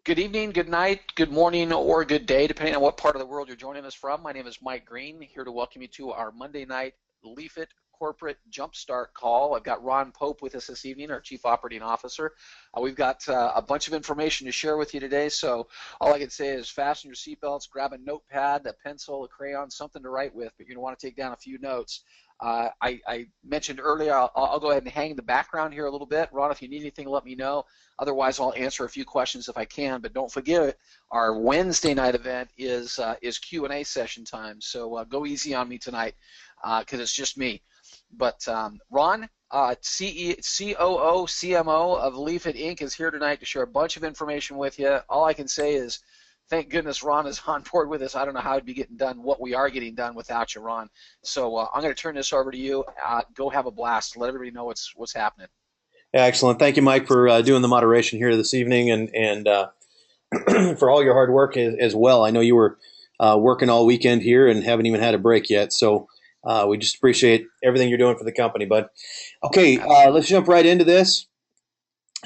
Good evening, good night, good morning, or good day, depending on what part of the world you're joining us from. My name is Mike Green, here to welcome you to our Monday night Leafit Corporate Jumpstart call. I've got Ron Pope with us this evening, our Chief Operating Officer. We've got a bunch of information to share with you today, so all I can say is fasten your seatbelts, grab a notepad, a pencil, a crayon, something to write with, but you're going to want to take down a few notes. I mentioned earlier, I'll go ahead and hang the background here a little bit. Ron, if you need anything, let me know. Otherwise, I'll answer a few questions if I can. But don't forget, our Wednesday night event is Q&A session time. So go easy on me tonight because it's just me. But Ron, COO, CMO of Leafit Inc. is here tonight to share a bunch of information with you. All I can say is thank goodness Ron is on board with us. I don't know how it'd be getting done, what we are getting done without you, Ron. So I'm going to turn this over to you. Go have a blast. Let everybody know what's happening. Excellent. Thank you, Mike, for doing the moderation here this evening and for all your hard work as well. I know you were working all weekend here and haven't even had a break yet. So we just appreciate everything you're doing for the company, bud. Okay, let's jump right into this.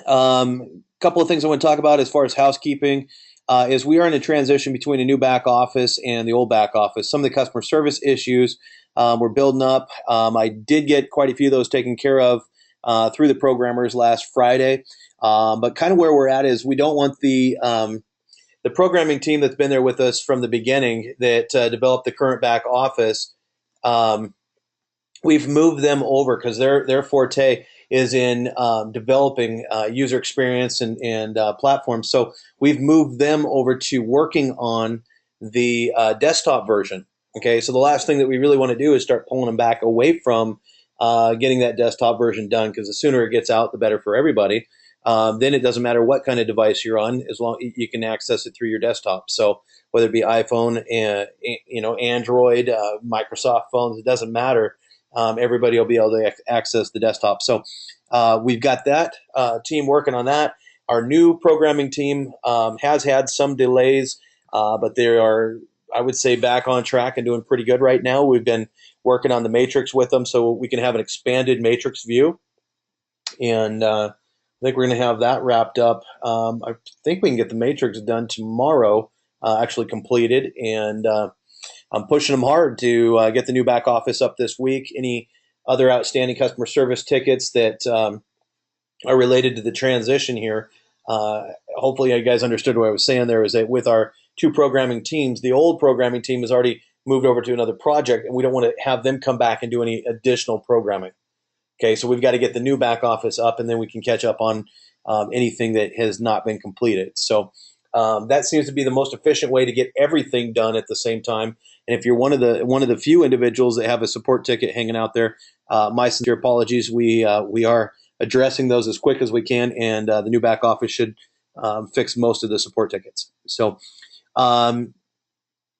Couple of things I want to talk about as far as housekeeping is we are in a transition between a new back office and the old back office. Some of the customer service issues we're building up. I did get quite a few of those taken care of through the programmers last Friday. But kind of where we're at is we don't want the programming team that's been there with us from the beginning that developed the current back office. We've moved them over because their forte is in developing user experience and platforms. So we've moved them over to working on the desktop version. Okay, so the last thing that we really want to do is start pulling them back away from getting that desktop version done, because the sooner it gets out, the better for everybody. Then it doesn't matter what kind of device you're on, as long you can access it through your desktop. So whether it be iPhone, and Android, Microsoft phones, it doesn't matter. Everybody will be able to access the desktop. So we've got that team working on that. Our new programming team has had some delays, but they are, I would say, back on track and doing pretty good right now. We've been working on the matrix with them so we can have an expanded matrix view. And I think we're going to have that wrapped up. I think we can get the matrix done tomorrow, actually completed. And I'm pushing them hard to get the new back office up this week. Any other outstanding customer service tickets that are related to the transition here. Hopefully you guys understood what I was saying there, is that with our two programming teams, the old programming team has already moved over to another project, and we don't want to have them come back and do any additional programming. Okay, so we've got to get the new back office up, and then we can catch up on anything that has not been completed. So that seems to be the most efficient way to get everything done at the same time. And if you're one of the few individuals that have a support ticket hanging out there, my sincere apologies. We are addressing those as quick as we can, and the new back office should fix most of the support tickets. So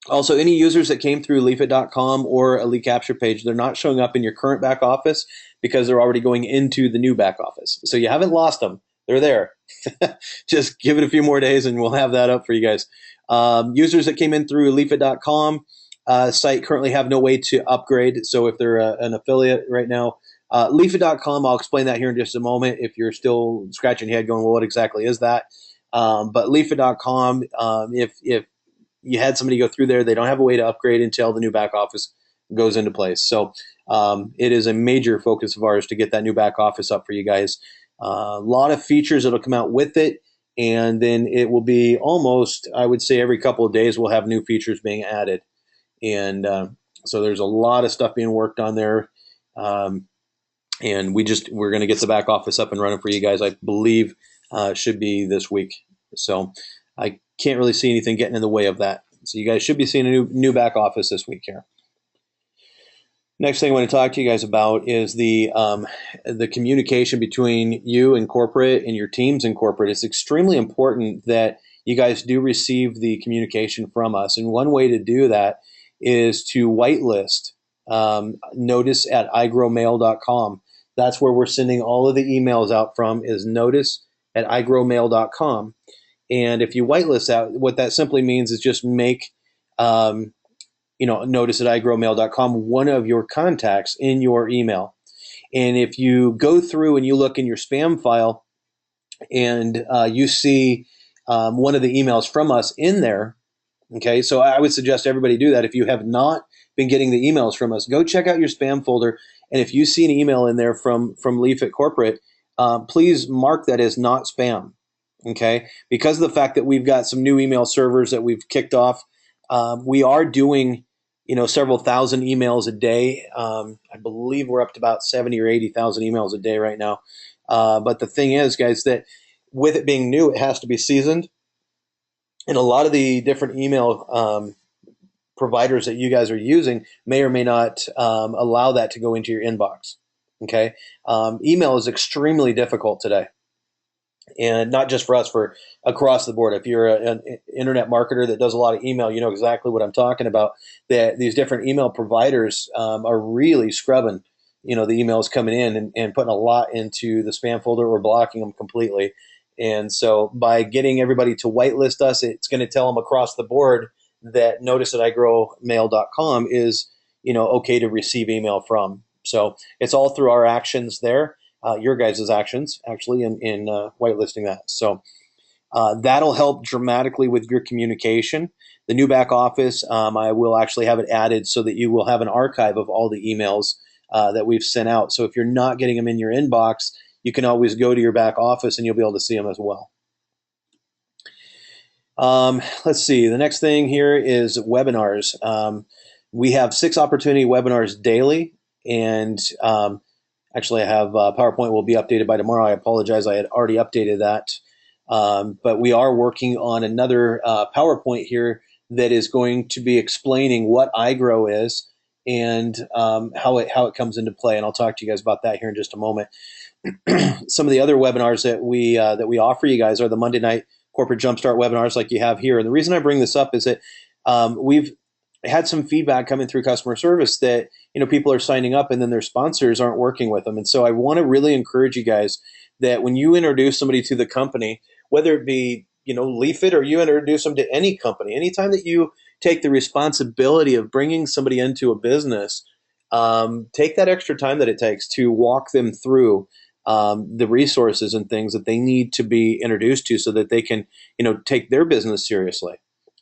also, any users that came through leafit.com or a lead capture page, they're not showing up in your current back office because they're already going into the new back office. So you haven't lost them. They're there. Just give it a few more days and we'll have that up for you guys. Users that came in through leafit.com site currently have no way to upgrade. So if they're an affiliate right now, leafit.com, I'll explain that here in just a moment if you're still scratching your head going, well, what exactly is that? But leafit.com, if you had somebody go through there, they don't have a way to upgrade until the new back office goes into place. So it is a major focus of ours to get that new back office up for you guys. A lot of features that'll come out with it, and then it will be almost, I would say, every couple of days we'll have new features being added. And so there's a lot of stuff being worked on there. And we're going to get the back office up and running for you guys. I believe should be this week. So I can't really see anything getting in the way of that. So you guys should be seeing a new back office this week here. Next thing I want to talk to you guys about is the communication between you and corporate and your teams in corporate. It's extremely important that you guys do receive the communication from us. And one way to do that is to whitelist notice at igrowmail.com. That's where we're sending all of the emails out from, is notice at igrowmail.com. And if you whitelist that, what that simply means is just make notice at igrowmail.com one of your contacts in your email. And if you go through and you look in your spam file and you see one of the emails from us in there. Okay, so I would suggest everybody do that. If you have not been getting the emails from us, go check out your spam folder, and if you see an email in there from Leafit Corporate, please mark that as not spam. Okay, because of the fact that we've got some new email servers that we've kicked off, we are doing several thousand emails a day. I believe we're up to about 70 or 80,000 emails a day right now. But the thing is, guys, that with it being new, it has to be seasoned. And a lot of the different email providers that you guys are using may or may not allow that to go into your inbox. Okay. Email is extremely difficult today. And not just for us, for across the board. If you're an internet marketer that does a lot of email, you know exactly what I'm talking about. That these different email providers are really scrubbing, the emails coming in and putting a lot into the spam folder or blocking them completely. And so by getting everybody to whitelist us, it's going to tell them across the board that notice that igrowmail.com is, okay to receive email from. So it's all through our actions there. Your guys' actions actually in whitelisting that. So that'll help dramatically with your communication. The new back office, I will actually have it added so that you will have an archive of all the emails that we've sent out. So if you're not getting them in your inbox, you can always go to your back office and you'll be able to see them as well. Let's see. The next thing here is webinars. We have 6 opportunity webinars daily, and actually, I have PowerPoint will be updated by tomorrow. I apologize. I had already updated that. But we are working on another PowerPoint here that is going to be explaining what iGrow is and how it comes into play. And I'll talk to you guys about that here in just a moment. Some of the other webinars that we offer you guys are the Monday night corporate jumpstart webinars like you have here. And the reason I bring this up is that we've had some feedback coming through customer service that people are signing up and then their sponsors aren't working with them. And so I want to really encourage you guys that when you introduce somebody to the company, whether it be Leafit or you introduce them to any company, anytime that you take the responsibility of bringing somebody into a business, take that extra time that it takes to walk them through the resources and things that they need to be introduced to so that they can take their business seriously.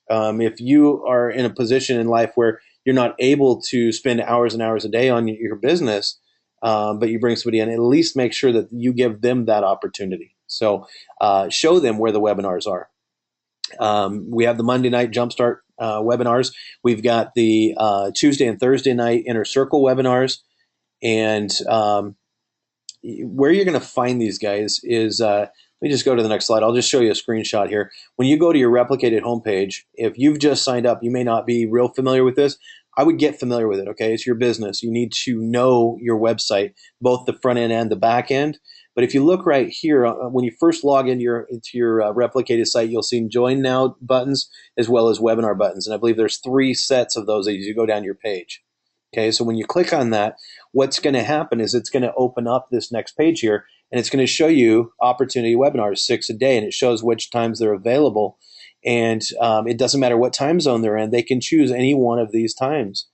If you are in a position in life where you're not able to spend hours and hours a day on your business, but you bring somebody in, at least make sure that you give them that opportunity. So show them where the webinars are. We have the Monday night Jumpstart webinars. We've got the Tuesday and Thursday night Inner Circle webinars. And where you're going to find these guys is let me just go to the next slide. I'll just show you a screenshot here. When you go to your replicated homepage, if you've just signed up, you may not be real familiar with this. I would get familiar with it, okay? It's your business. You need to know your website, both the front end and the back end. But if you look right here, when you first log into your replicated site, you'll see Join Now buttons as well as Webinar buttons. And I believe there's 3 sets of those as you go down your page. Okay, so when you click on that, what's going to happen is it's going to open up this next page here, and it's going to show you opportunity webinars, 6 a day, and it shows which times they're available. And it doesn't matter what time zone they're in; they can choose any one of these times.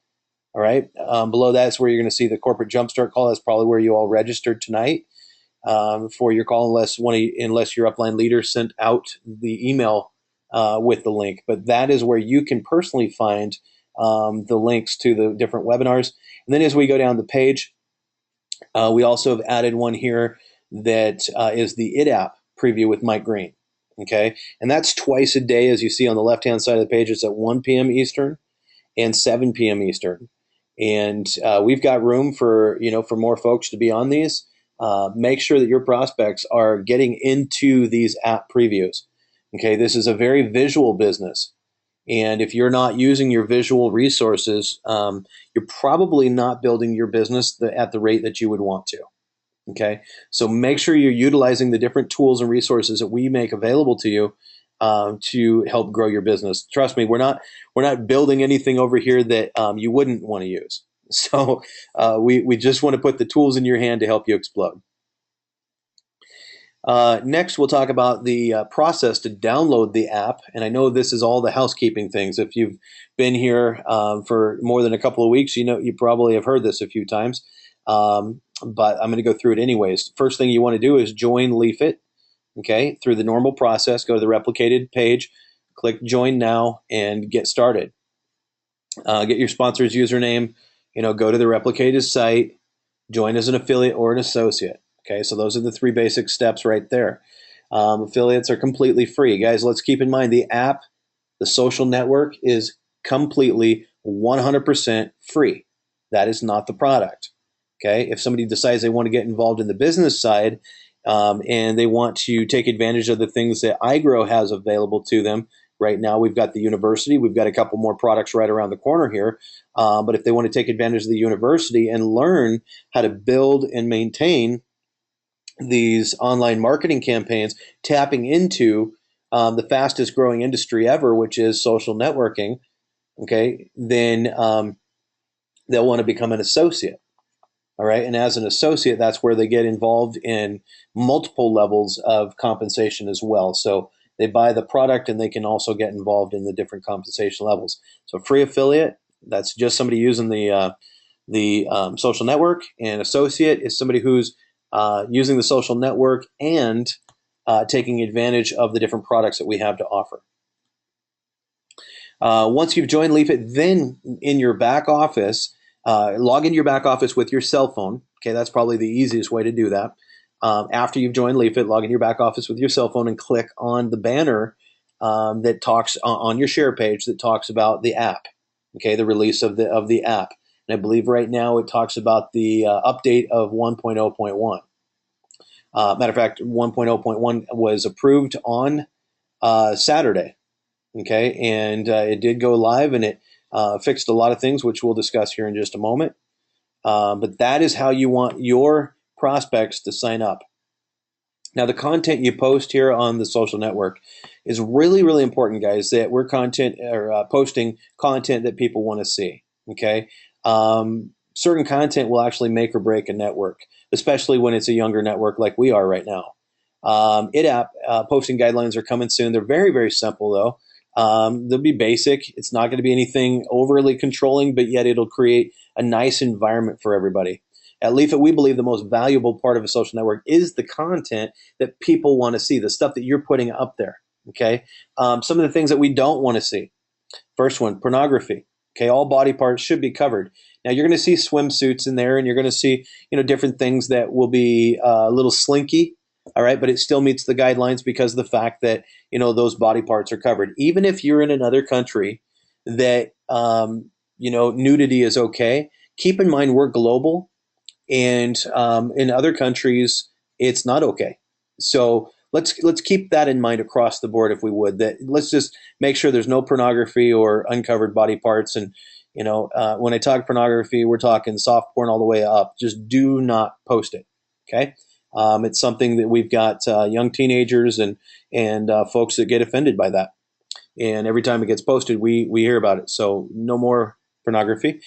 All right. Below that is where you're going to see the corporate jumpstart call. That's probably where you all registered tonight for your call, unless your upline leader sent out the email with the link. But that is where you can personally find the links to the different webinars. And then as we go down the page, we also have added one here that is the IT app preview with Mike Green. Okay, and that's twice a day, as you see on the left-hand side of the page. It's at 1 p.m. Eastern and 7 p.m. Eastern. And we've got room for more folks to be on these. Make sure that your prospects are getting into these app previews. Okay, this is a very visual business. And if you're not using your visual resources, you're probably not building your business at the rate that you would want to. Okay, so make sure you're utilizing the different tools and resources that we make available to you to help grow your business. Trust me, we're not building anything over here that you wouldn't want to use. So we just want to put the tools in your hand to help you explode. Next, we'll talk about the process to download the app. And I know this is all the housekeeping things. If you've been here for more than a couple of weeks, you probably have heard this a few times. But I'm going to go through it anyways. First thing you want to do is join Leafit. okay, through the normal process. Go to the replicated page, click join now, and get started. Get your sponsor's username, go to the replicated site, join as an affiliate or an associate. Okay, so those are the 3 basic steps right there. Affiliates are completely free. Guys, let's keep in mind the app, the social network is completely 100% free. That is not the product. Okay, if somebody decides they want to get involved in the business side and they want to take advantage of the things that iGrow has available to them, right now we've got the university. We've got a couple more products right around the corner here. But if they want to take advantage of the university and learn how to build and maintain these online marketing campaigns, tapping into the fastest growing industry ever, which is social networking, okay, then they'll want to become an associate. All right. And as an associate, that's where they get involved in multiple levels of compensation as well. So they buy the product and they can also get involved in the different compensation levels. So free affiliate, that's just somebody using the social network, and associate is somebody who's using the social network and taking advantage of the different products that we have to offer. Once you've joined Leafit, then in your back office, log into your back office with your cell phone. Okay, that's probably the easiest way to do that. After you've joined Leafit, log into your back office with your cell phone and click on the banner that talks on your share page that talks about the app. Okay, the release of the app. And I believe right now it talks about the update of 1.0.1. Matter of fact, 1.0.1 was approved on Saturday. Okay, and it did go live, and it fixed a lot of things, which we'll discuss here in just a moment. But that is how you want your prospects to sign up. Now, the content you post here on the social network is really, really important, guys, that we're posting content that people want to see. Okay, certain content will actually make or break a network, especially when it's a younger network like we are right now. Posting guidelines are coming soon. They're very, very simple, though. They'll be basic. It's not going to be anything overly controlling, but yet it'll create a nice environment for everybody. At Leafit, we believe the most valuable part of a social network is the content that people want to see, the stuff that you're putting up there. Okay, some of the things that we don't want to see. First one, pornography. Okay, all body parts should be covered. Now you're going to see swimsuits in there, and you're going to see different things that will be a little slinky. All right, but it still meets the guidelines because of the fact that those body parts are covered. Even if you're in another country that nudity is okay, keep in mind we're global, and in other countries it's not okay. So let's keep that in mind across the board, if we would. That let's just make sure there's no pornography or uncovered body parts. And when I talk pornography, we're talking soft porn all the way up. Just do not post it. Okay. It's something that we've got young teenagers and folks that get offended by that. And every time it gets posted, we hear about it. So no more pornography.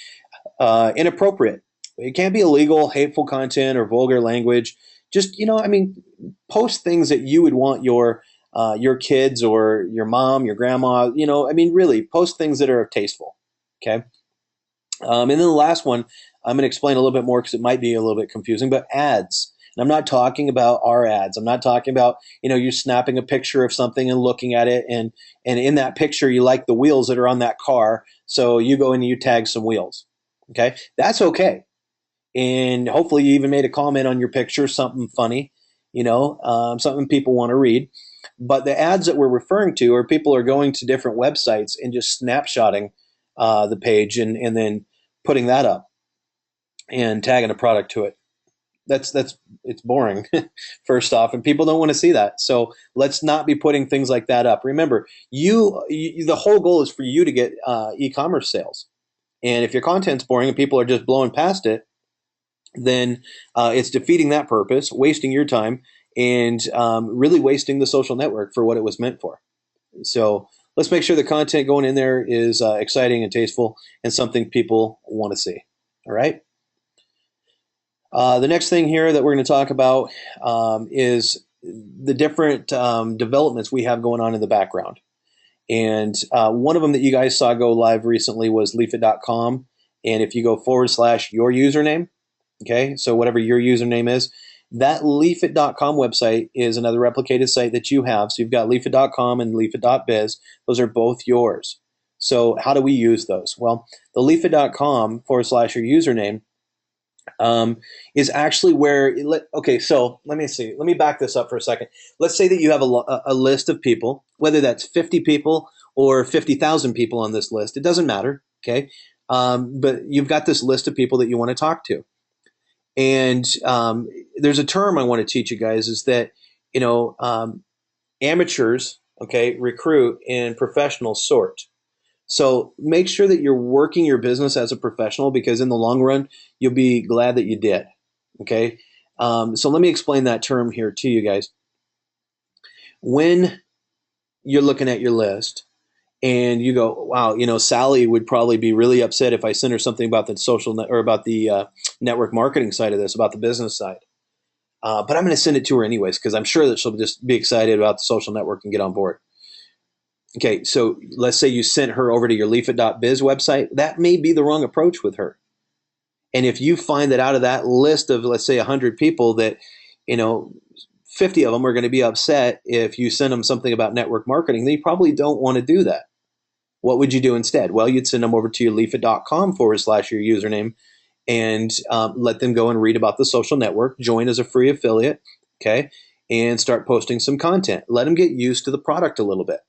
Inappropriate. It can't be illegal, hateful content, or vulgar language. Just, post things that you would want your kids or your mom, your grandma, really post things that are tasteful. Okay. And then the last one, I'm going to explain a little bit more because it might be a little bit confusing, but ads. And I'm not talking about our ads. I'm not talking about, you're snapping a picture of something and looking at it. And in that picture, you like the wheels that are on that car. So you go in and you tag some wheels. Okay. That's okay. And hopefully you even made a comment on your picture, something funny, something people want to read. But the ads that we're referring to are people are going to different websites and just snapshotting the page and then putting that up and tagging a product to it. It's boring, first off, and people don't want to see that. So let's not be putting things like that up. Remember, the whole goal is for you to get e-commerce sales. And if your content's boring and people are just blowing past it, then it's defeating that purpose, wasting your time, and really wasting the social network for what it was meant for. So let's make sure the content going in there is exciting and tasteful and something people want to see. All right. The next thing here that we're going to talk about is the different developments we have going on in the background. And one of them that you guys saw go live recently was leafit.com. And if you go / your username, okay, so whatever your username is, That leafit.com website is another replicated site that you have. So you've got leafit.com and leafit.biz. Those are both yours. So how do we use those? Well, the leafit.com / your username is actually where, okay, so let me see. Let me back this up for a second. Let's say that you have a list of people, whether that's 50 people or 50,000 people on this list. It doesn't matter, okay? But you've got this list of people that you want to talk to. And there's a term I want to teach you guys is that, amateurs, okay, recruit and professionals sort. So make sure that you're working your business as a professional, because in the long run, you'll be glad that you did. Okay. So let me explain that term here to you guys. When you're looking at your list and you go, wow, Sally would probably be really upset if I sent her something about the or about the network marketing side of this, about the business side. But I'm going to send it to her anyways, because I'm sure that she'll just be excited about the social network and get on board. Okay, so let's say you sent her over to your leafit.biz website. That may be the wrong approach with her. And if you find that out of that list of, let's say, 100 people that, 50 of them are going to be upset if you send them something about network marketing, then you probably don't want to do that. What would you do instead? Well, you'd send them over to your leafit.com / your username and let them go and read about the social network, join as a free affiliate, okay, and start posting some content. Let them get used to the product a little bit.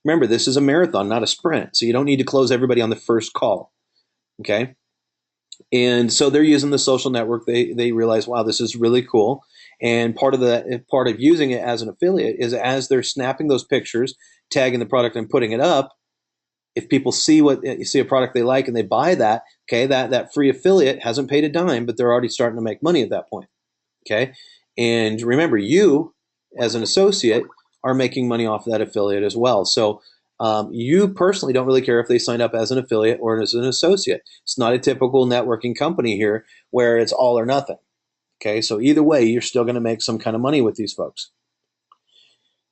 Remember, this is a marathon, not a sprint. So you don't need to close everybody on the first call. Okay. And so they're using the social network. They realize, wow, this is really cool. And part of using it as an affiliate is as they're snapping those pictures, tagging the product and putting it up. If people see a product they like and they buy that, okay, that free affiliate hasn't paid a dime, but they're already starting to make money at that point. Okay. And remember, you as an associate are making money off of that affiliate as well. So you personally don't really care if they sign up as an affiliate or as an associate. It's not a typical networking company here where it's all or nothing. Okay, so either way, you're still going to make some kind of money with these folks.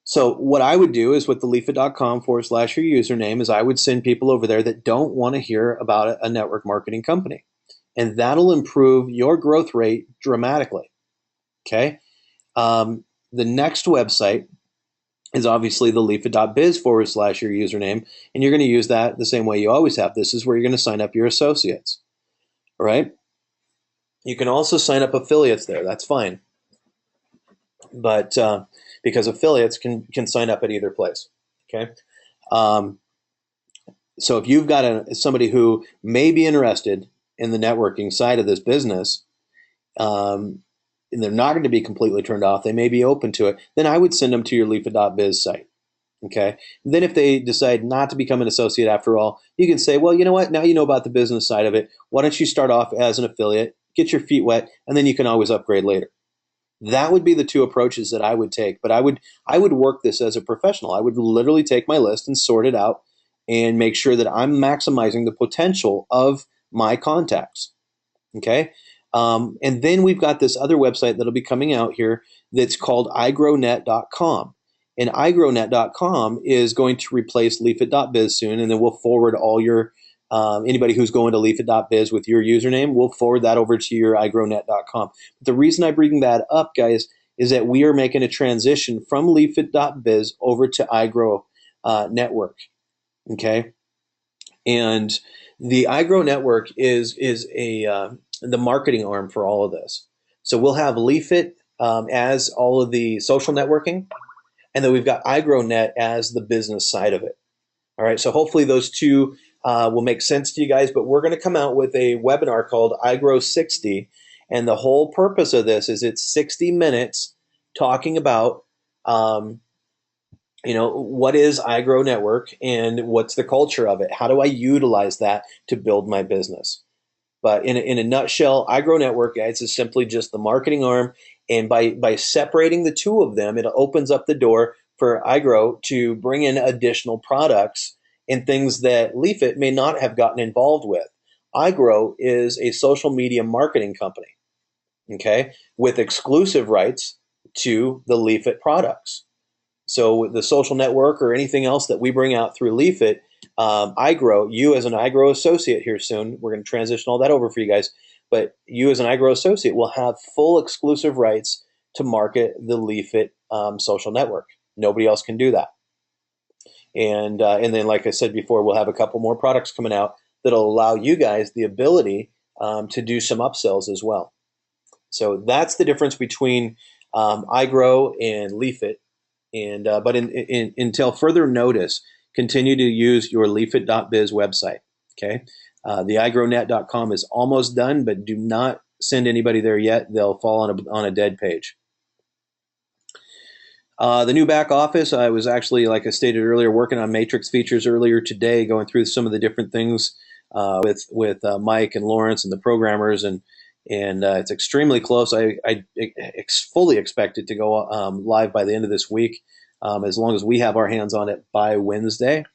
So what I would do is with the leafit.com / your username is I would send people over there that don't want to hear about a network marketing company. And that'll improve your growth rate dramatically. Okay. The next website is obviously the leafit.biz / your username. And you're going to use that the same way you always have. This is where you're going to sign up your associates. All right. You can also sign up affiliates there. That's fine. But because affiliates can sign up at either place. Okay. So if you've got somebody who may be interested in the networking side of this business, and they're not going to be completely turned off, they may be open to it, then I would send them to your leafit.biz site. Okay. And then if they decide not to become an associate after all, you can say, well, you know what? Now you know about the business side of it. Why don't you start off as an affiliate, get your feet wet, and then you can always upgrade later. That would be the two approaches that I would take. But I would work this as a professional. I would literally take my list and sort it out and make sure that I'm maximizing the potential of my contacts. Okay. And then we've got this other website that'll be coming out here that's called igrownet.com. And igrownet.com is going to replace leafit.biz soon, and then we'll forward all your anybody who's going to leafit.biz with your username, we'll forward that over to your igrownet.com. But the reason I bring that up, guys, is that we are making a transition from leafit.biz over to igrow network. Okay, and the igrow network is the marketing arm for all of this. So we'll have Leafit as all of the social networking, and then we've got igrownet as the business side of it. All right, so hopefully those two will make sense to you guys, but we're going to come out with a webinar called iGrow 60, and the whole purpose of this is it's 60 minutes talking about what is iGrow Network and what's the culture of it? How do I utilize that to build my business? But in a nutshell, iGrow Network, guys, is simply just the marketing arm. And by separating the two of them, it opens up the door for iGrow to bring in additional products and things that Leafit may not have gotten involved with. iGrow is a social media marketing company, okay, with exclusive rights to the Leafit products. So the social network or anything else that we bring out through Leafit, iGrow, you as an iGrow associate here soon, we're going to transition all that over for you guys, but you as an iGrow associate will have full exclusive rights to market the Leafit social network. Nobody else can do that. And then, like I said before, we'll have a couple more products coming out that'll allow you guys the ability to do some upsells as well. So that's the difference between iGrow and Leafit. But until further notice, continue to use your leafit.biz website. Okay, the igrownet.com is almost done, but do not send anybody there yet. They'll fall on a dead page. The new back office, I was actually, like I stated earlier, working on matrix features earlier today, going through some of the different things with Mike and Lawrence and the programmers, and it's extremely close. I fully expect it to go live by the end of this week, as long as we have our hands on it by Wednesday.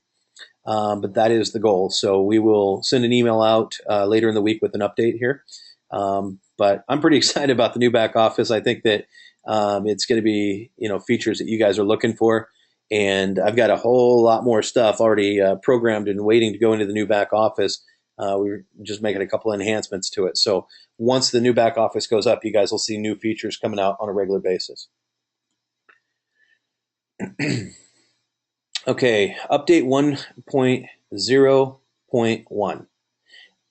But that is the goal. So we will send an email out later in the week with an update here. But I'm pretty excited about the new back office. I think that it's going to be, features that you guys are looking for. And I've got a whole lot more stuff already programmed and waiting to go into the new back office. We're just making a couple of enhancements to it. So once the new back office goes up, you guys will see new features coming out on a regular basis. Okay, update 1.0.1.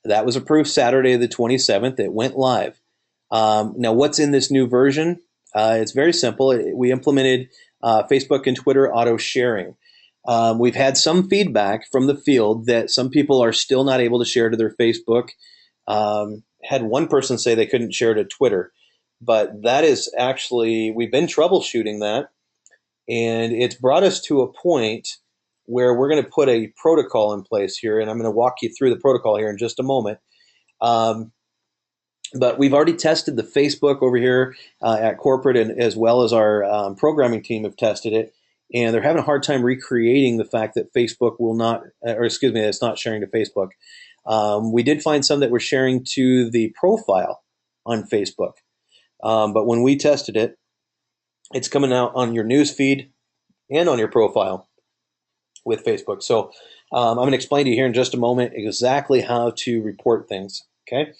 That was approved Saturday the 27th. It went live. Now, what's in this new version? It's very simple. We implemented Facebook and Twitter auto sharing. We've had some feedback from the field that some people are still not able to share to their Facebook. Had one person say they couldn't share to Twitter, but that is actually, we've been troubleshooting that, and it's brought us to a point where we're going to put a protocol in place here, and I'm going to walk you through the protocol here in just a moment. But we've already tested the Facebook over here at corporate, and as well as our programming team have tested it, and they're having a hard time recreating the fact that Facebook will not, it's not sharing to Facebook. We did find some that were sharing to the profile on Facebook, but when we tested it, it's coming out on your news feed and on your profile with Facebook. So I'm going to explain to you here in just a moment exactly how to report things. Okay.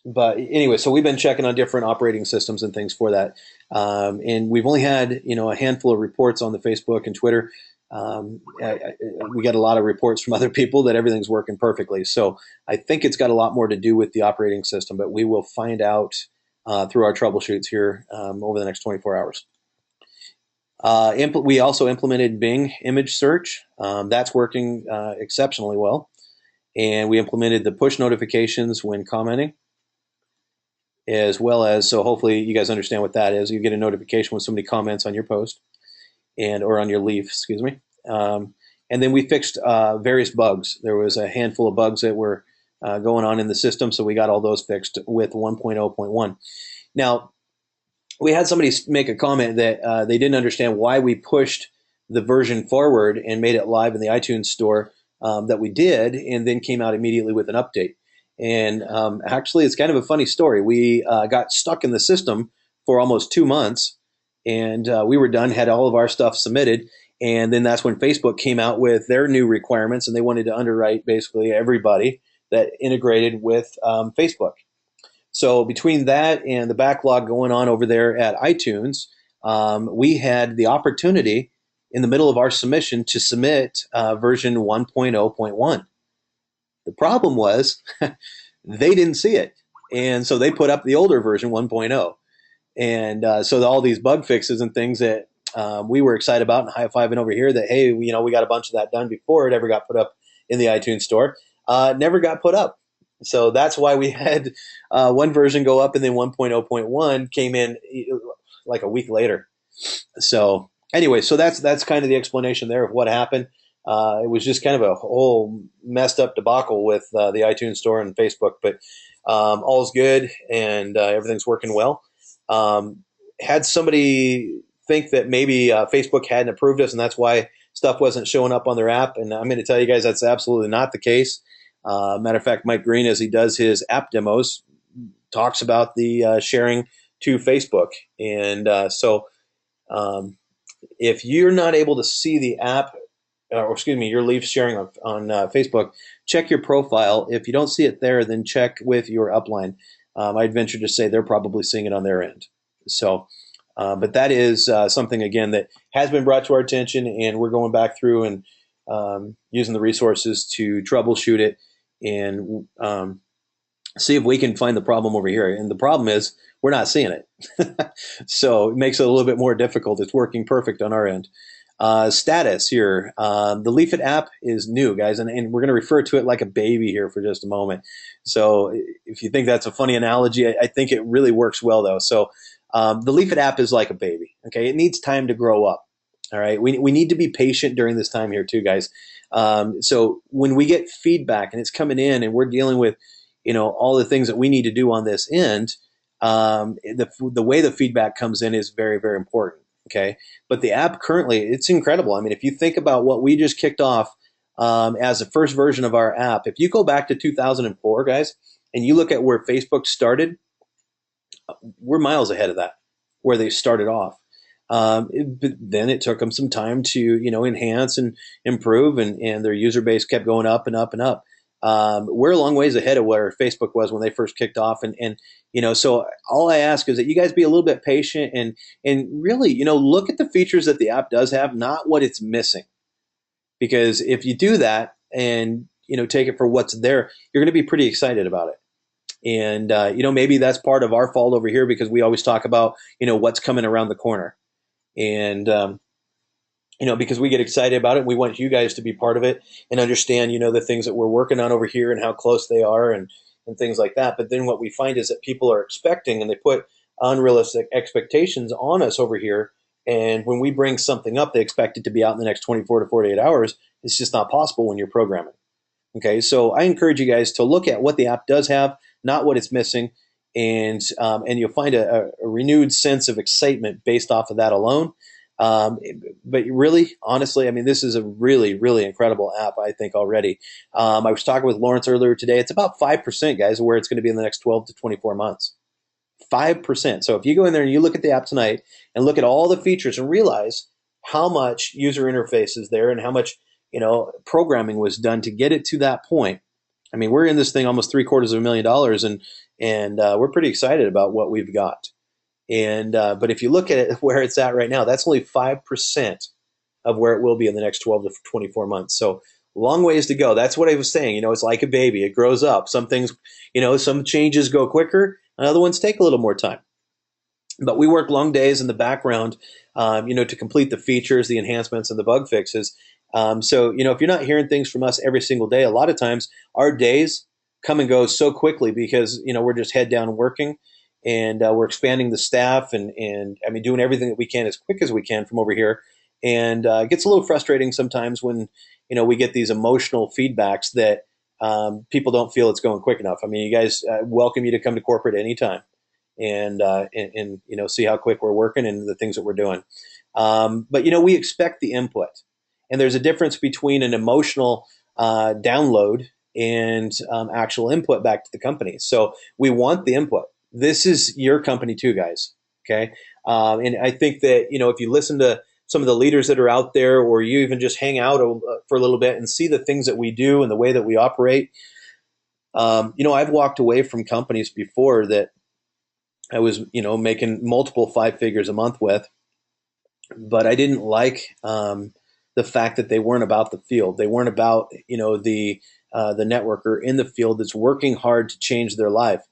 But anyway, so we've been checking on different operating systems and things for that. And we've only had, a handful of reports on the Facebook and Twitter. We got a lot of reports from other people that everything's working perfectly. So I think it's got a lot more to do with the operating system, but we will find out through our troubleshoots here over the next 24 hours. We also implemented Bing image search. That's working exceptionally well. And we implemented the push notifications when commenting, as well as, so hopefully you guys understand what that is. You get a notification when somebody comments on your post or on your leaf, excuse me. And then we fixed various bugs. There was a handful of bugs that were going on in the system, so we got all those fixed with 1.0.1. Now, we had somebody make a comment that they didn't understand why we pushed the version forward and made it live in the iTunes store that we did, and then came out immediately with an update. And actually, it's kind of a funny story. We got stuck in the system for almost 2 months, and we were done, had all of our stuff submitted, and then that's when Facebook came out with their new requirements, and they wanted to underwrite basically everybody that integrated with Facebook. So between that and the backlog going on over there at iTunes, we had the opportunity in the middle of our submission to submit version 1.0.1. The problem was they didn't see it. And so they put up the older version 1.0. And so all these bug fixes and things that we were excited about and high-fiving over here that, hey, we got a bunch of that done before it ever got put up in the iTunes store, never got put up. So that's why we had one version go up, and then 1.0.1 came in like a week later. So anyway, so that's kind of the explanation there of what happened. It was just kind of a whole messed up debacle with the iTunes store and Facebook, but all's good, and everything's working well. Had somebody think that maybe Facebook hadn't approved us, and that's why stuff wasn't showing up on their app, and I'm going to tell you guys that's absolutely not the case. Matter of fact, Mike Green, as he does his app demos, talks about the sharing to Facebook. And so if you're not able to see the app, your leaf sharing on Facebook, check your profile. If you don't see it there, then check with your upline. I'd venture to say they're probably seeing it on their end. So, but that is something again that has been brought to our attention, and we're going back through and using the resources to troubleshoot it and see if we can find the problem over here. And the problem is we're not seeing it. So it makes it a little bit more difficult. It's working perfect on our end. Status here. The Leafit app is new, guys, and we're going to refer to it like a baby here for just a moment. So if you think that's a funny analogy, I think it really works well, though. So the Leafit app is like a baby. Okay, it needs time to grow up. All right, we need to be patient during this time here too, guys. So when we get feedback and it's coming in, and we're dealing with all the things that we need to do on this end, the way the feedback comes in is very, very important. Okay, but the app currently, it's incredible. I mean, if you think about what we just kicked off as the first version of our app, if you go back to 2004, guys, and you look at where Facebook started, we're miles ahead of that, where they started off. But then it took them some time to enhance and improve, and their user base kept going up and up and up. We're a long ways ahead of where Facebook was when they first kicked off, and so all I ask is that you guys be a little bit patient and really look at the features that the app does have, not what it's missing. Because if you do that and take it for what's there, you're going to be pretty excited about it. And maybe that's part of our fault over here, because we always talk about what's coming around the corner, and because we get excited about it, and we want you guys to be part of it and understand, the things that we're working on over here and how close they are, and things like that. But then what we find is that people are expecting, and they put unrealistic expectations on us over here. And when we bring something up, they expect it to be out in the next 24 to 48 hours. It's just not possible when you're programming. Okay, so I encourage you guys to look at what the app does have, not what it's missing, and you'll find a renewed sense of excitement based off of that alone. But really, honestly, I mean, this is a really, really incredible app, I think, already. I was talking with Lawrence earlier today. It's about 5%, guys, of where it's going to be in the next 12 to 24 months. 5%. So if you go in there and you look at the app tonight and look at all the features and realize how much user interface is there and how much programming was done to get it to that point. I mean, we're in this thing almost $750,000, and we're pretty excited about what we've got. And but if you look at it where it's at right now, that's only 5% of where it will be in the next 12 to 24 months. So long ways to go. That's what I was saying. It's like a baby. It grows up. Some things, some changes go quicker, and other ones take a little more time. But we work long days in the background, to complete the features, the enhancements, and the bug fixes. So, if you're not hearing things from us every single day, a lot of times our days come and go so quickly because, we're just head down working, and we're expanding the staff and I mean, doing everything that we can as quick as we can from over here. And it gets a little frustrating sometimes when, we get these emotional feedbacks that people don't feel it's going quick enough. I mean, you guys, welcome you to come to corporate anytime and see how quick we're working and the things that we're doing. But, we expect the input. And there's a difference between an emotional download and actual input back to the company. So we want the input. This is your company too, guys. Okay. And I think that, if you listen to some of the leaders that are out there, or you even just hang out for a little bit and see the things that we do and the way that we operate, I've walked away from companies before that I was, making multiple 5 figures a month with, but I didn't like the fact that they weren't about the field. They weren't about, the networker in the field that's working hard to change their life,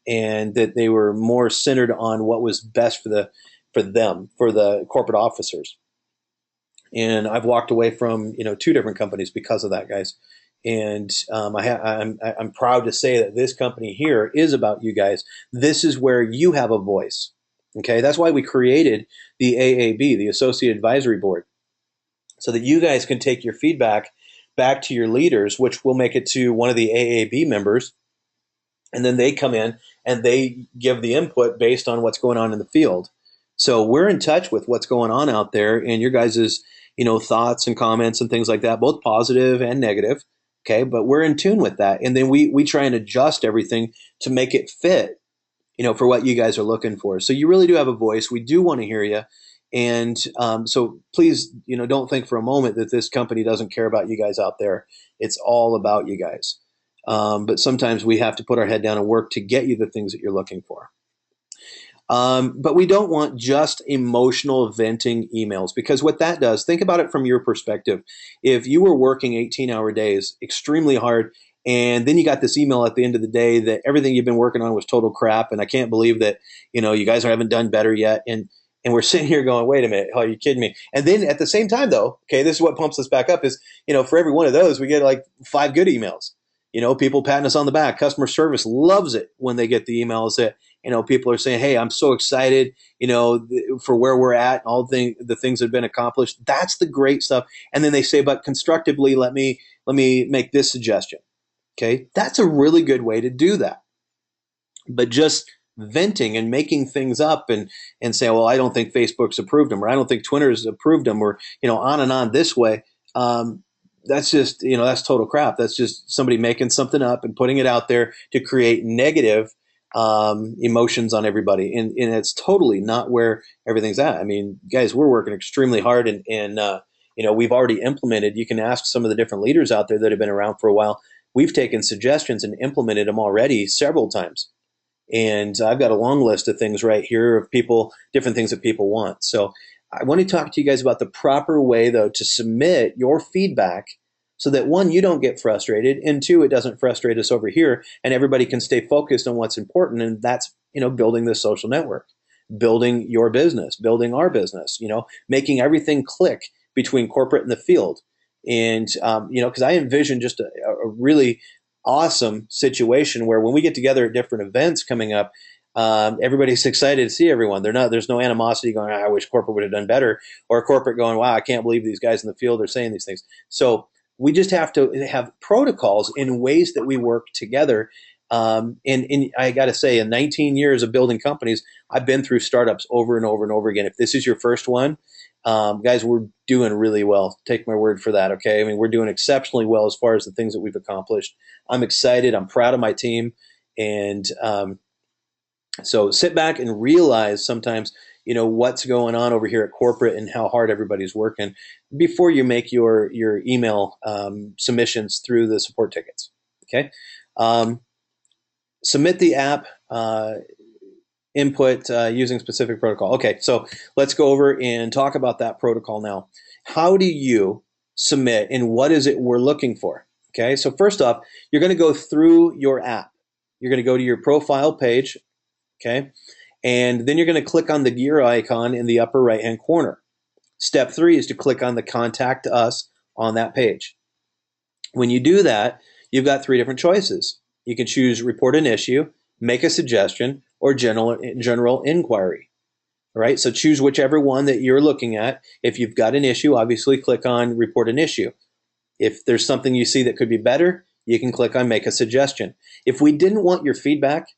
and that they were more centered on what was best for the corporate officers. And I've walked away from 2 different companies because of that, guys. And I'm proud to say that this company here is about you guys. This is where you have a voice. Okay, that's why we created the AAB, the Associate Advisory Board, so that you guys can take your feedback back to your leaders, which will make it to one of the AAB members, and then they come in and they give the input based on what's going on in the field. So we're in touch with what's going on out there, and your guys' thoughts and comments and things like that, both positive and negative. Okay, but we're in tune with that, and then we try and adjust everything to make it fit, for what you guys are looking for. So you really do have a voice. We do want to hear you. And so please, don't think for a moment that this company doesn't care about you guys out there. It's all about you guys. But sometimes we have to put our head down and work to get you the things that you're looking for. But we don't want just emotional venting emails, because what that does, think about it from your perspective. If you were working 18-hour days extremely hard, and then you got this email at the end of the day that everything you've been working on was total crap, and I can't believe that you guys haven't done better yet, and we're sitting here going, wait a minute, are you kidding me? And then at the same time, though, okay, this is what pumps us back up is, for every one of those, we get like 5 good emails. People patting us on the back. Customer service loves it when they get the emails that, people are saying, hey, I'm so excited, for where we're at and all the things that have been accomplished. That's the great stuff. And then they say, but constructively, let me make this suggestion. Okay. That's a really good way to do that. But just venting and making things up and say, well, I don't think Facebook's approved them, or I don't think Twitter's approved them, or, on and on this way. That's just, that's total crap. That's just somebody making something up and putting it out there to create negative emotions on everybody. And it's totally not where everything's at. I mean, guys, we're working extremely hard and we've already implemented. You can ask some of the different leaders out there that have been around for a while. We've taken suggestions and implemented them already several times. And I've got a long list of things right here of different things that people want. So I want to talk to you guys about the proper way, though, to submit your feedback so that, one, you don't get frustrated, and two, it doesn't frustrate us over here, and everybody can stay focused on what's important, and that's, building this social network, building your business, building our business, making everything click between corporate and the field. And, because I envision just a really awesome situation where when we get together at different events coming up, everybody's excited to see everyone. There's no animosity going, I wish corporate would have done better, or corporate going, wow, I can't believe these guys in the field are saying these things. So we just have to have protocols in ways that we work together. And I got to say, in 19 years of building companies, I've been through startups over and over and over again. If this is your first one, guys, we're doing really well. Take my word for that. Okay. I mean, we're doing exceptionally well as far as the things that we've accomplished. I'm excited. I'm proud of my team. And, so sit back and realize sometimes, what's going on over here at corporate and how hard everybody's working before you make your email submissions through the support tickets. Okay. Submit the app input using specific protocol. Okay. So let's go over and talk about that protocol now. How do you submit and what is it we're looking for? Okay. So first off, you're going to go through your app. You're going to go to your profile page. Okay. And then you're going to click on the gear icon in the upper right-hand corner. Step 3 is to click on the contact us on that page. When you do that, you've got 3 different choices. You can choose report an issue, make a suggestion, or general inquiry. All right. So choose whichever one that you're looking at. If you've got an issue, obviously click on report an issue. If there's something you see that could be better, you can click on make a suggestion. If we didn't want your feedback,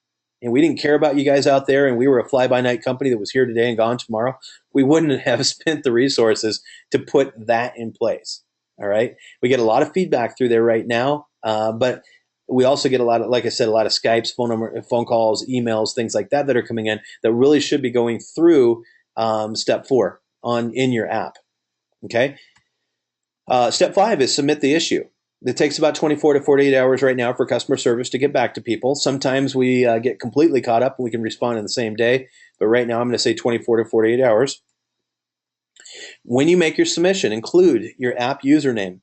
and we didn't care about you guys out there, and we were a fly-by-night company that was here today and gone tomorrow, we wouldn't have spent the resources to put that in place. All right. We get a lot of feedback through there right now, but we also get a lot of, like I said, a lot of Skypes, phone calls, emails, things like that are coming in that really should be going through step 4 in your app. Okay. Step 5 is submit the issue. It takes about 24 to 48 hours right now for customer service to get back to people. Sometimes we get completely caught up and we can respond in the same day. But right now I'm going to say 24 to 48 hours. When you make your submission, include your app username,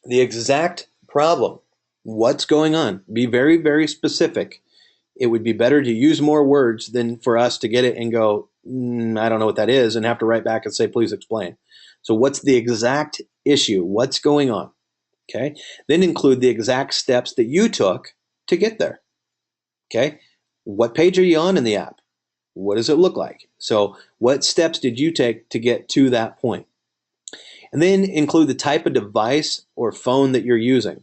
the exact problem, what's going on. Be very, very specific. It would be better to use more words than for us to get it and go, I don't know what that is, and have to write back and say, please explain. So what's the exact issue? What's going on? Okay. Then include the exact steps that you took to get there. Okay. What page are you on in the app? What does it look like? So what steps did you take to get to that point? And then include the type of device or phone that you're using.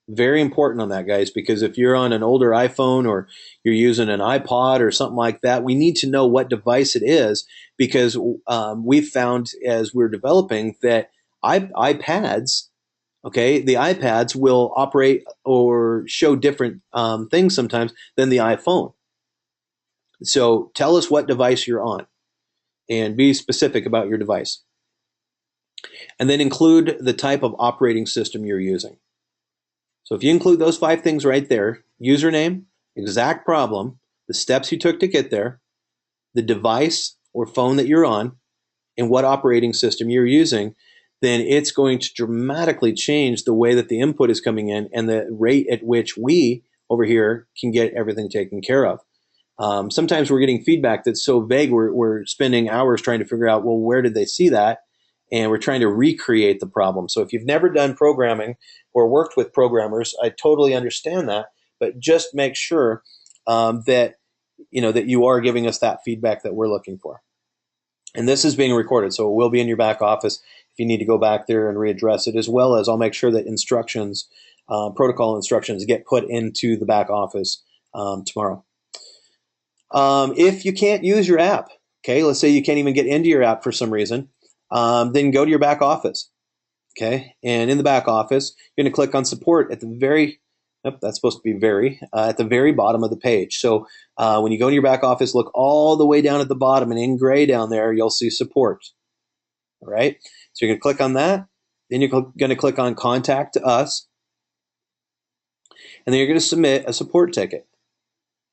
Very important on that, guys, because if you're on an older iPhone or you're using an iPod or something like that, we need to know what device it is, because we've found as we're developing that iPads, okay, the iPads will operate or show different things sometimes than the iPhone. So tell us what device you're on and be specific about your device. And then include the type of operating system you're using. So if you include those 5 things right there, username, exact problem, the steps you took to get there, the device or phone that you're on, and what operating system you're using, then it's going to dramatically change the way that the input is coming in and the rate at which we over here can get everything taken care of. Sometimes we're getting feedback that's so vague, we're spending hours trying to figure out, well, where did they see that? And we're trying to recreate the problem. So if you've never done programming or worked with programmers, I totally understand that. But just make sure that that you are giving us that feedback that we're looking for. And this is being recorded, so it will be in your back office if you need to go back there and readdress it, as well as I'll make sure that instructions, protocol instructions, get put into the back office tomorrow. If you can't use your app, okay, let's say you can't even get into your app for some reason, then go to your back office, okay? And in the back office, you're going to click on support at the very, that's supposed to be at the very bottom of the page. So when you go to your back office, look all the way down at the bottom, and in gray down there, you'll see support, all right? So you're going to click on that. Then you're going to click on contact us, and then you're going to submit a support ticket,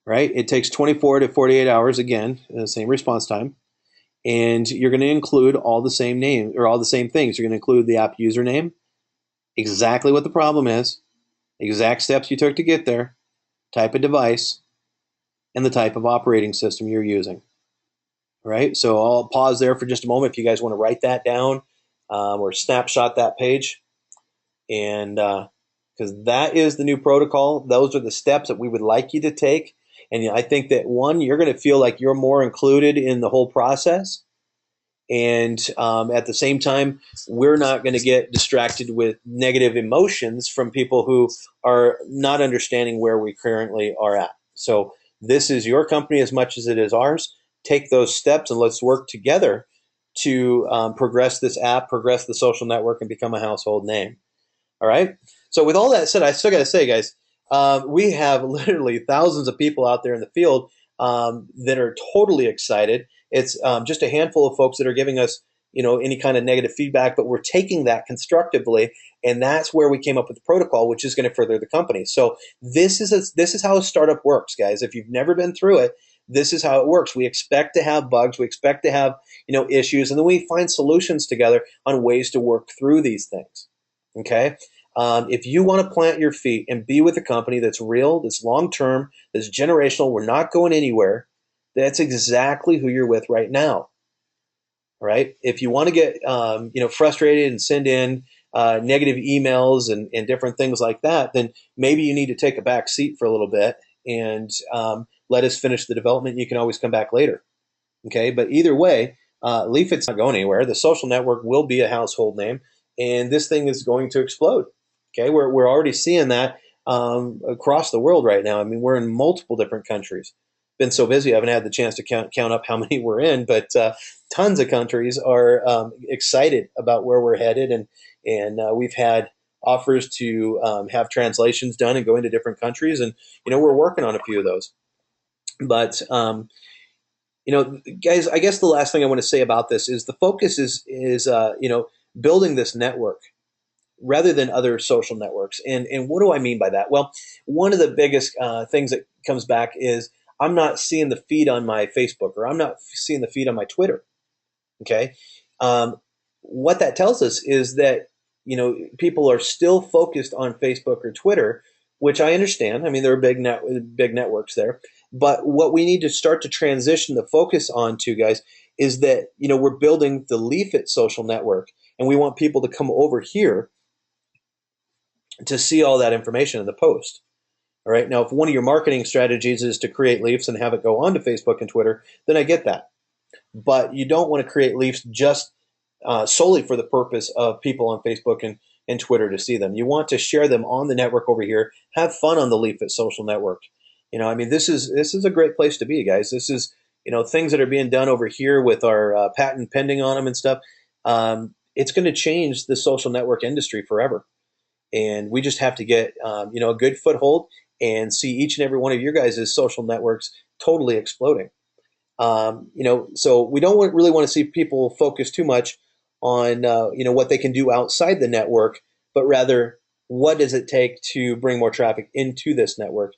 right? It takes 24 to 48 hours, again, the same response time. And you're going to include all the same names or all the same things. You're going to include the app username, exactly what the problem is, exact steps you took to get there, type of device, and the type of operating system you're using. All right, so I'll pause there for just a moment if you guys want to write that down or snapshot that page. And because that is the new protocol, those are the steps that we would like you to take. And I think that, one, you're going to feel like you're more included in the whole process. And at the same time, we're not going to get distracted with negative emotions from people who are not understanding where we currently are at. So this is your company as much as it is ours. Take those steps and let's work together to progress this app, progress the social network, and become a household name. All right. So with all that said, I still got to say, guys, we have literally thousands of people out there in the field that are totally excited. It's just a handful of folks that are giving us, any kind of negative feedback, but we're taking that constructively, and that's where we came up with the protocol, which is going to further the company. So this is how a startup works, guys. If you've never been through it, this is how it works. We expect to have bugs, we expect to have issues, and then we find solutions together on ways to work through these things. Okay. If you want to plant your feet and be with a company that's real, that's long-term, that's generational, we're not going anywhere, that's exactly who you're with right now. All right. If you want to get, frustrated and send in negative emails and different things like that, then maybe you need to take a back seat for a little bit and let us finish the development. You can always come back later. Okay. But either way, Leafit's not going anywhere. The social network will be a household name, and this thing is going to explode. Okay, we're already seeing that across the world right now. I mean, we're in multiple different countries. Been so busy, I haven't had the chance to count up how many we're in, but tons of countries are excited about where we're headed, and we've had offers to have translations done and go into different countries, and we're working on a few of those. But guys, I guess the last thing I want to say about this is the focus is building this network rather than other social networks. And what do I mean by that? Well, one of the biggest things that comes back is I'm not seeing the feed on my Facebook, or I'm not seeing the feed on my Twitter. Okay. What that tells us is that, people are still focused on Facebook or Twitter, which I understand. I mean, there are big networks there. But what we need to start to transition the focus on to, guys, is that, we're building the Leafit social network, and we want people to come over here to see all that information in the post. All right. Now, if one of your marketing strategies is to create leafs and have it go onto Facebook and Twitter, then I get that. But you don't want to create leafs just solely for the purpose of people on Facebook and Twitter to see them. You want to share them on the network over here. Have fun on the Leafit social network. This is a great place to be, guys. This is things that are being done over here with our patent pending on them and stuff. It's going to change the social network industry forever. And we just have to get a good foothold and see each and every one of your guys' social networks totally exploding. So we don't really want to see people focus too much on what they can do outside the network, but rather what does it take to bring more traffic into this network?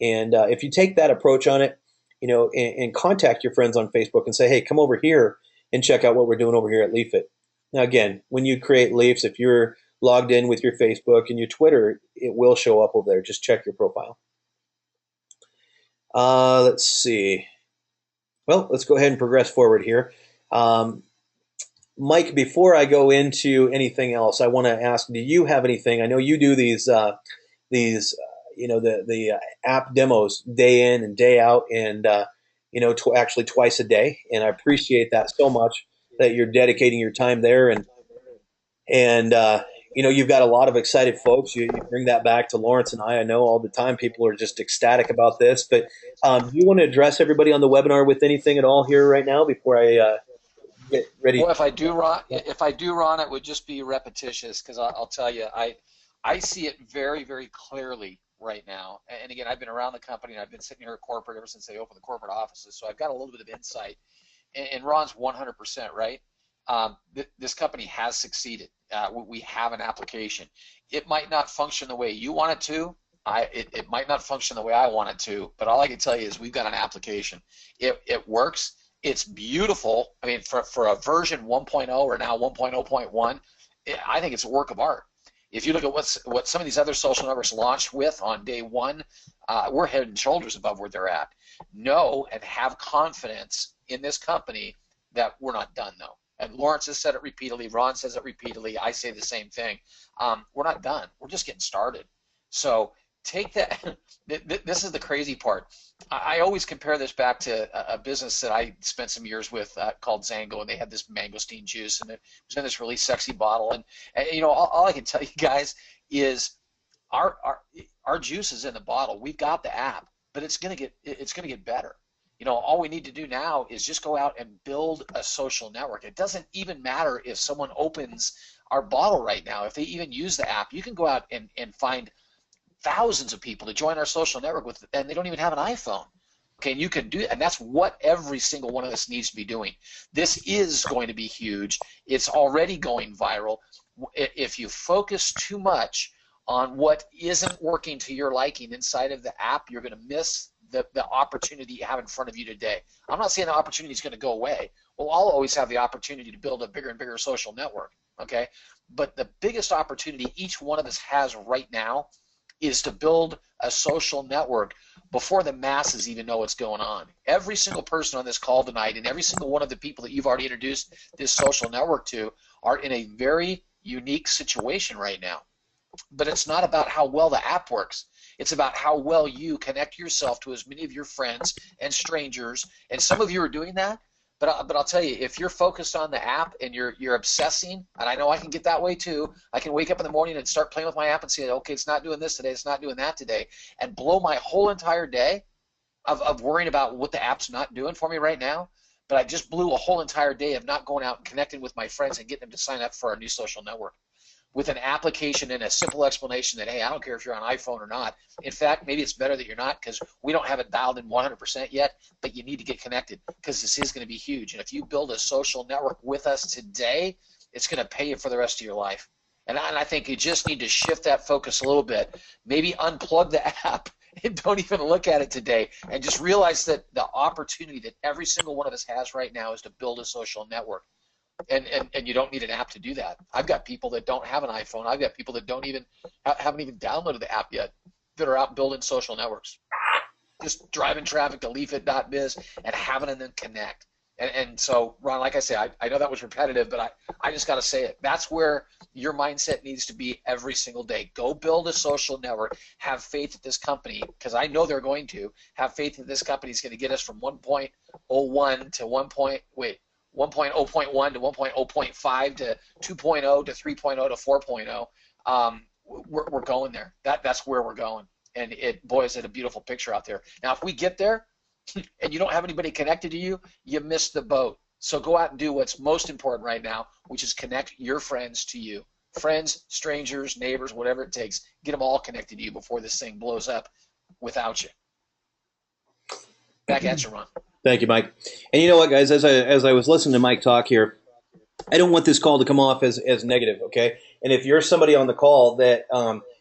And if you take that approach on it, and contact your friends on Facebook and say, hey, come over here and check out what we're doing over here at Leafit. Now, again, when you create Leafs, if you're logged in with your Facebook and your Twitter, it will show up over there. Just check your profile. Let's see. Well, let's go ahead and progress forward here. Mike, before I go into anything else, I want to ask: do you have anything? I know you do the app demos day in and day out, and actually twice a day. And I appreciate that so much that you're dedicating your time there, and you've got a lot of excited folks. You bring that back to Lawrence and I know all the time people are just ecstatic about this. But do you want to address everybody on the webinar with anything at all here right now before I get ready? Well, if I do, Ron, it would just be repetitious, because I'll tell you, I see it very, very clearly right now. And again, I've been around the company, and I've been sitting here at corporate ever since they opened the corporate offices, so I've got a little bit of insight. And Ron's 100% right. This company has succeeded. We have an application. It might not function the way you want it to. It might not function the way I want it to, but all I can tell you is we've got an application. It works. It's beautiful. I mean, for a version 1.0 or now 1.0.1, I think it's a work of art. If you look at what some of these other social networks launched with on day one, we're head and shoulders above where they're at. Know and have confidence in this company that we're not done, though. And Lawrence has said it repeatedly. Ron says it repeatedly. I say the same thing. We're not done. We're just getting started. So take that. This is the crazy part. I always compare this back to a business that I spent some years with called Zango, and they had this mangosteen juice, and it was in this really sexy bottle. And all I can tell you guys is our juice is in the bottle. We've got the app, but it's gonna get better. All we need to do now is just go out and build a social network. It doesn't even matter if someone opens our bottle right now. If they even use the app, you can go out and find thousands of people to join our social network with, and they don't even have an iPhone. Okay, and you can do, and that's what every single one of us needs to be doing. This is going to be huge. It's already going viral. If you focus too much on what isn't working to your liking inside of the app, you're going to miss the opportunity you have in front of you today. I'm not saying the opportunity is going to go away. Well, I'll always have the opportunity to build a bigger and bigger social network, okay? But the biggest opportunity each one of us has right now is to build a social network before the masses even know what's going on. Every single person on this call tonight and every single one of the people that you've already introduced this social network to are in a very unique situation right now. But it's not about how well the app works. It's about how well you connect yourself to as many of your friends and strangers. And some of you are doing that. But I'll tell you, if you're focused on the app and you're obsessing, and I know I can get that way too. I can wake up in the morning and start playing with my app and say, okay, it's not doing this today, it's not doing that today, and blow my whole entire day of worrying about what the app's not doing for me right now. But I just blew a whole entire day of not going out and connecting with my friends and getting them to sign up for our new social network with an application and a simple explanation that, hey, I don't care if you're on iPhone or not. In fact, maybe it's better that you're not, because we don't have it dialed in 100% yet, but you need to get connected because this is going to be huge. And if you build a social network with us today, it's going to pay you for the rest of your life. And I think you just need to shift that focus a little bit. Maybe unplug the app and don't even look at it today, and just realize that the opportunity that every single one of us has right now is to build a social network. And you don't need an app to do that. I've got people that don't have an iPhone. I've got people that haven't even downloaded the app yet that are out building social networks. Just driving traffic to leafit.biz and having them connect. And so, Ron, like I say, I know that was repetitive, but I just got to say it. That's where your mindset needs to be every single day. Go build a social network. Have faith that this company, because I know they're going to, have faith that this company is going to get us from 1.01 to 1.0.1 to 1.0.5 to 2.0 to 3.0 to 4.0. We're going there. That's where we're going. And boy, is it a beautiful picture out there. Now, if we get there and you don't have anybody connected to you, you missed the boat. So go out and do what's most important right now, which is connect your friends to you. Friends, strangers, neighbors, whatever it takes. Get them all connected to you before this thing blows up without you. Back at you, Ron. Thank you, Mike. And you know what, guys? As I was listening to Mike talk here, I don't want this call to come off as negative, okay? And if you're somebody on the call that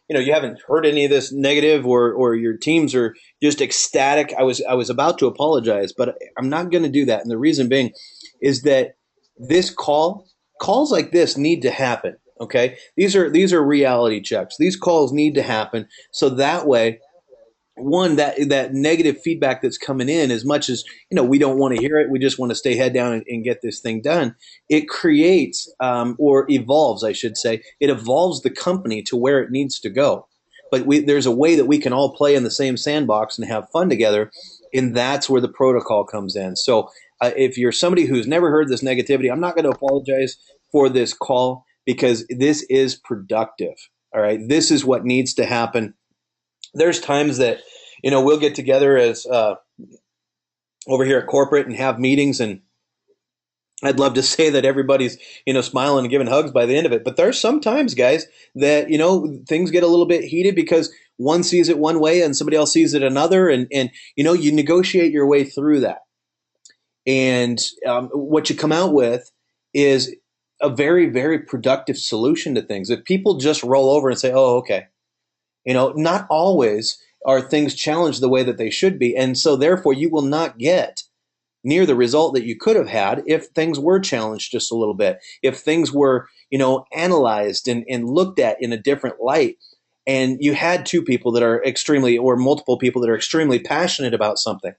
you haven't heard any of this negative, or your teams are just ecstatic, I was about to apologize, but I'm not going to do that. And the reason being is that this calls like this need to happen, okay? These are reality checks. These calls need to happen so that way, one, that negative feedback that's coming in, as much as we don't want to hear it, we just want to stay head down and get this thing done. It creates, or evolves, I should say, it evolves the company to where it needs to go. But there's a way that we can all play in the same sandbox and have fun together, and that's where the protocol comes in. So if you're somebody who's never heard this negativity, I'm not going to apologize for this call, because this is productive. All right, this is what needs to happen. There's times that we'll get together as over here at corporate and have meetings, and I'd love to say that everybody's smiling and giving hugs by the end of it, but there's sometimes, guys, that things get a little bit heated because one sees it one way and somebody else sees it another, and you negotiate your way through that, and what you come out with is a very, very productive solution to things. If people just roll over and say, oh, okay, not always are things challenged the way that they should be. And so therefore you will not get near the result that you could have had if things were challenged just a little bit, if things were, analyzed and looked at in a different light. And you had two people that are extremely, or multiple people that are extremely passionate about something.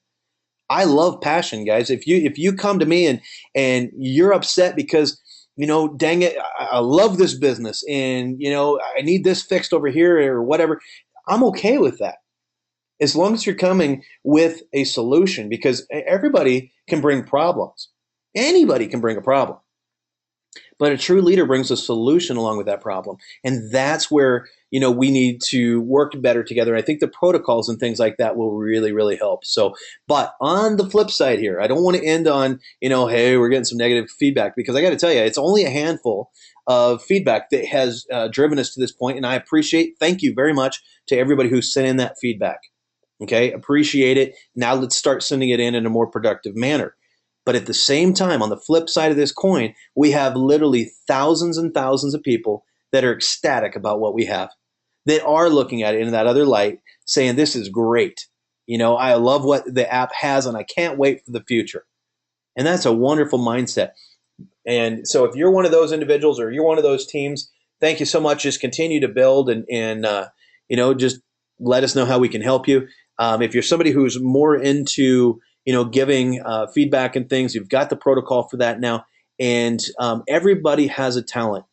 I love passion, guys. If you come to me and you're upset because dang it, I love this business, and I need this fixed over here or whatever, I'm okay with that, as long as you're coming with a solution, because everybody can bring problems. Anybody can bring a problem. But a true leader brings a solution along with that problem. And that's where, we need to work better together. I think the protocols and things like that will really, really help. So, but on the flip side here, I don't want to end on, hey, we're getting some negative feedback, because I got to tell you, it's only a handful of feedback that has driven us to this point. And I thank you very much to everybody who sent in that feedback. Okay, appreciate it. Now let's start sending it in a more productive manner. But at the same time, on the flip side of this coin, we have literally thousands and thousands of people that are ecstatic about what we have, that are looking at it in that other light, saying, this is great. I love what the app has, and I can't wait for the future. And that's a wonderful mindset. And so if you're one of those individuals, or you're one of those teams, thank you so much. Just continue to build, and just let us know how we can help you. If you're somebody who's more into giving feedback and things, you've got the protocol for that now. And everybody has a talent.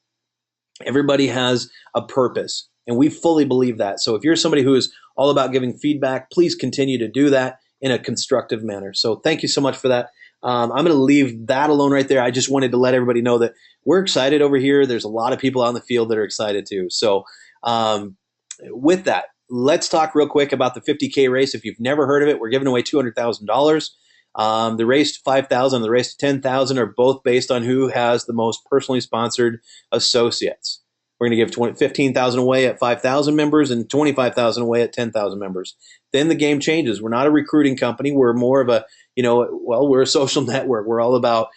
Everybody has a purpose. And we fully believe that. So if you're somebody who is all about giving feedback, please continue to do that in a constructive manner. So thank you so much for that. I'm going to leave that alone right there. I just wanted to let everybody know that we're excited over here. There's a lot of people out in the field that are excited too. So with that, let's talk real quick about the 50K race. If you've never heard of it, we're giving away $200,000. The race to 5,000 and the race to 10,000 are both based on who has the most personally sponsored associates. We're going to give 15,000 away at 5,000 members and 25,000 away at 10,000 members. Then the game changes. We're not a recruiting company. We're more of a, we're a social network. We're all about,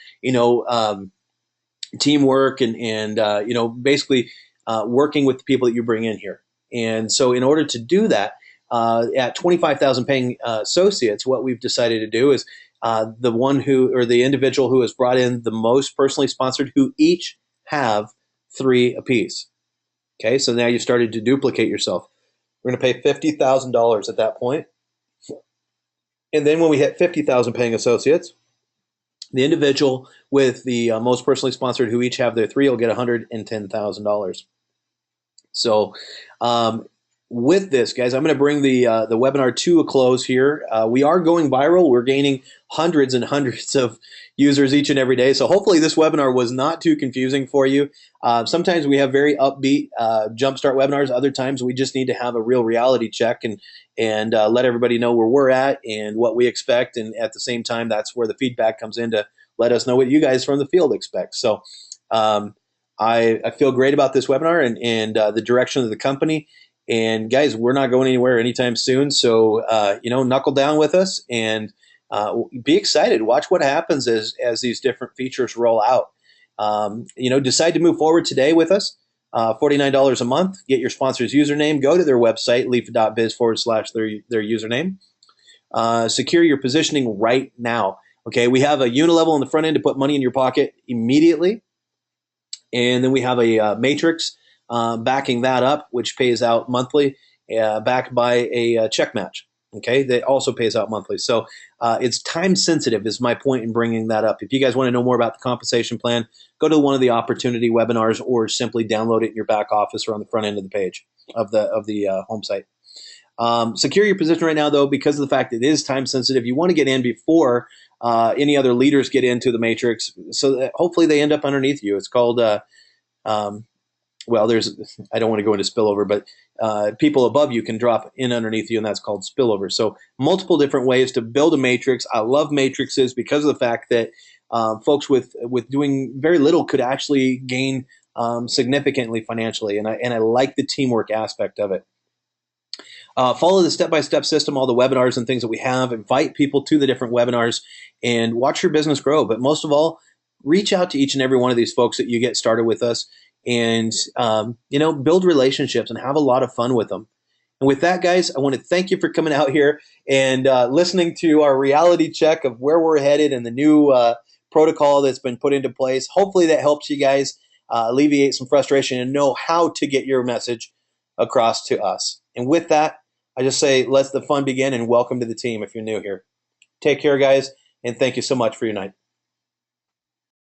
teamwork and basically working with the people that you bring in here. And so in order to do that, at 25,000 paying associates, what we've decided to do is the individual who has brought in the most personally sponsored, who each have 3 apiece. Okay, so now you've started to duplicate yourself. We're going to pay $50,000 at that point. And then when we hit 50,000 paying associates, the individual with the most personally sponsored, who each have their 3, will get $110,000. So with this, guys, I'm going to bring the webinar to a close here. We are going viral. We're gaining hundreds and hundreds of users each and every day. So hopefully this webinar was not too confusing for you. Sometimes we have very upbeat jumpstart webinars. Other times we just need to have a real reality check and let everybody know where we're at and what we expect. And at the same time, that's where the feedback comes in to let us know what you guys from the field expect. So I feel great about this webinar and the direction of the company. And guys, we're not going anywhere anytime soon. So, knuckle down with us and be excited. Watch what happens as these different features roll out. Decide to move forward today with us. $49 a month. Get your sponsor's username. Go to their website, leafit.biz/their username. Secure your positioning right now. Okay, we have a unilevel on the front end to put money in your pocket immediately. And then we have a matrix backing that up, which pays out monthly, backed by a check match. Okay, that also pays out monthly. So it's time sensitive is my point in bringing that up. If you guys want to know more about the compensation plan, go to one of the opportunity webinars or simply download it in your back office or on the front end of the page of the home site. Secure your position right now, though, because of the fact that it is time sensitive. You want to get in before any other leaders get into the matrix, so that hopefully they end up underneath you. It's called I don't want to go into spillover, but people above you can drop in underneath you, and that's called spillover. So multiple different ways to build a matrix. I love matrices because of the fact that folks with doing very little could actually gain significantly financially, and I like the teamwork aspect of it. Follow the step-by-step system, all the webinars and things that we have. Invite people to the different webinars and watch your business grow. But most of all, reach out to each and every one of these folks that you get started with us, and build relationships and have a lot of fun with them. And with that, guys, I want to thank you for coming out here and listening to our reality check of where we're headed and the new protocol that's been put into place. Hopefully that helps you guys alleviate some frustration and know how to get your message across to us. And with that, I just say, let the fun begin and welcome to the team if you're new here. Take care, guys, and thank you so much for your night.